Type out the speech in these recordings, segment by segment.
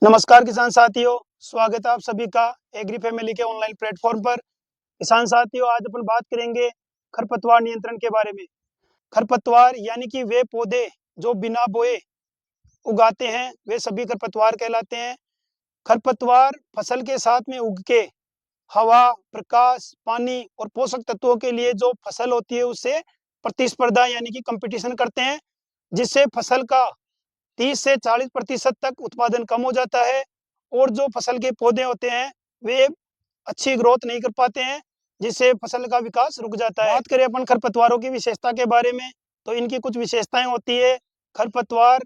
नमस्कार किसान साथियों, स्वागत है आप सभी का एग्री फैमिली के ऑनलाइन प्लेटफॉर्म पर। किसान साथियों, आज अपन बात करेंगे खरपतवार नियंत्रण के बारे में। खरपतवार यानी कि वे पौधे जो बिना बोए उगाते हैं, वे सभी खरपतवार कहलाते हैं। खरपतवार फसल के साथ में उग के हवा, प्रकाश, पानी और पोषक तत्वों के लिए जो फसल होती है उससे प्रतिस्पर्धा यानी कि कंपटीशन करते हैं, जिससे फसल का 30 से 40% तक उत्पादन कम हो जाता है और जो फसल के पौधे होते हैं वे अच्छी ग्रोथ नहीं कर पाते हैं, जिससे फसल का विकास रुक जाता है। बात करें अपन खरपतवारों की विशेषता के बारे में, तो इनकी कुछ विशेषताएं होती है। खरपतवार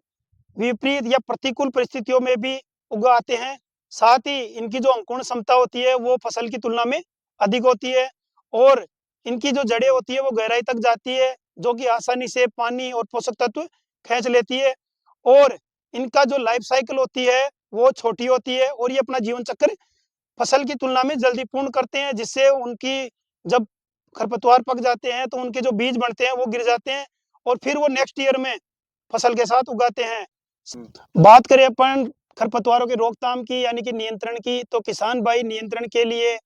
विपरीत या प्रतिकूल परिस्थितियों में भी उगाते हैं। साथ ही इनकी जो अंकुरण क्षमता होती है वो फसल की तुलना में अधिक होती है और इनकी जो जड़ें होती है वो गहराई तक जाती है, जो कि आसानी से पानी और पोषक तत्व खींच लेती है। और इनका जो लाइफ साइकिल होती है वो छोटी होती है और ये अपना जीवन चक्र फसल की तुलना में जल्दी पूर्ण करते हैं, जिससे उनकी जब खरपतवार पक जाते हैं तो उनके जो बीज बनते हैं वो गिर जाते हैं और फिर वो नेक्स्ट ईयर में फसल के साथ उगाते हैं। बात करें अपन खरपतवारों की रोकथाम की यानी कि नियंत्रण की, तो किसान भाई नियंत्रण के लिए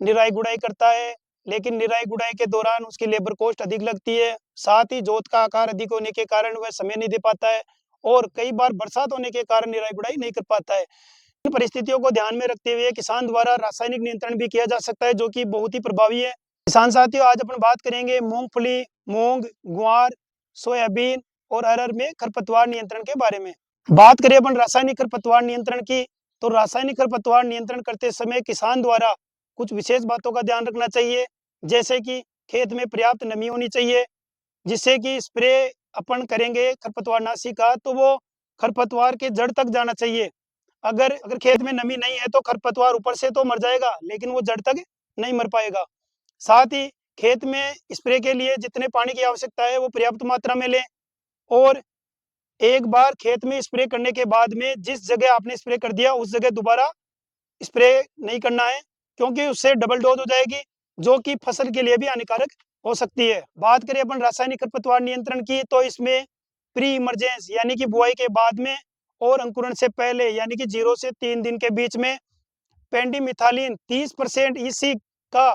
निराई गुड़ाई करता है, लेकिन निराई गुड़ाई के दौरान उसकी लेबर कॉस्ट अधिक लगती है। साथ ही जोत का आकार अधिक होने के कारण वह समय नहीं दे पाता है और कई बार बरसात होने के कारण निराई गुड़ाई नहीं कर पाता है। इन परिस्थितियों को ध्यान में रखते हुए किसान द्वारा रासायनिक नियंत्रण भी किया जा सकता है, जो कि बहुत ही प्रभावी है। किसान साथियों, आज अपन बात करेंगे मूंगफली, मूंग, ग्वार, सोयाबीन और अरहर में खरपतवार नियंत्रण के बारे में। बात करें अपन रासायनिक खरपतवार नियंत्रण की, तो रासायनिक खरपतवार नियंत्रण करते समय किसान द्वारा कुछ विशेष बातों का ध्यान रखना चाहिए, जैसे कि खेत में पर्याप्त नमी होनी चाहिए, जिससे कि स्प्रे अपन करेंगे खरपतवारनाशी का तो वो खरपतवार के जड़ तक जाना चाहिए। अगर अगर खेत में नमी नहीं है तो खरपतवार ऊपर से तो मर जाएगा, लेकिन वो जड़ तक नहीं मर पाएगा। साथ ही खेत में स्प्रे के लिए जितने पानी की आवश्यकता है वो पर्याप्त मात्रा में लें और एक बार खेत में स्प्रे करने के बाद में जिस जगह आपने स्प्रे कर दिया उस जगह दोबारा स्प्रे नहीं करना है, क्योंकि उससे डबल डोज हो जाएगी, जो कि फसल के लिए भी हानिकारक हो सकती है। बात करें अपन रासायनिक खरपतवार नियंत्रण की, तो इसमें प्री इमरजेंस यानी कि बुआई के बाद में और अंकुरण से पहले यानी कि 0 से 3 दिन के बीच में पेंडिमिथालिन 30% ईसी का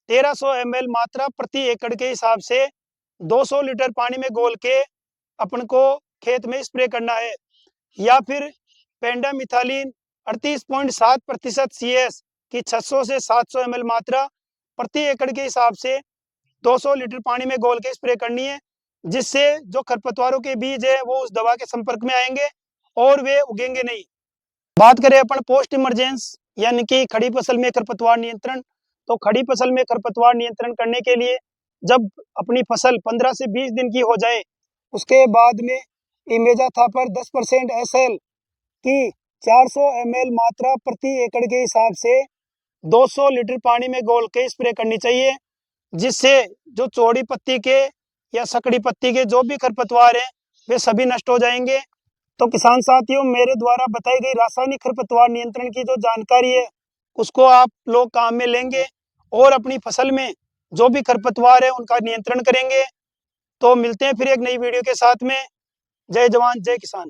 1300 ml मात्रा प्रति एकड़ के हिसाब से 200 लीटर पानी में घोल के अपन को खेत में स्प्रे करना है, या फिर पेंडामिथालिन 38.7% CS की 600 से 700 ml मात्रा प्रति एकड़ के हिसाब से 200 लीटर पानी में घोल के स्प्रे करनी है, जिससे जो खरपतवारों के बीज है वो उस दवा के संपर्क में आएंगे और वे उगेंगे नहीं। बात करें अपन पोस्ट इमरजेंस यानी कि खड़ी फसल में खरपतवार नियंत्रण, तो खड़ी फसल में खरपतवार नियंत्रण करने के लिए जब अपनी फसल 15 से 20 दिन की हो जाए, उसके बाद में इमेजाथापर 10% SL की 400 ml मात्रा प्रति एकड़ के हिसाब से 200 लीटर पानी में घोल के स्प्रे करनी चाहिए, जिससे जो चौड़ी पत्ती के या सकड़ी पत्ती के जो भी खरपतवार हैं वे सभी नष्ट हो जाएंगे। तो किसान साथियों, मेरे द्वारा बताई गई रासायनिक खरपतवार नियंत्रण की जो जानकारी है उसको आप लोग काम में लेंगे और अपनी फसल में जो भी खरपतवार है उनका नियंत्रण करेंगे। तो मिलते हैं फिर एक नई वीडियो के साथ में। जय जवान जय किसान।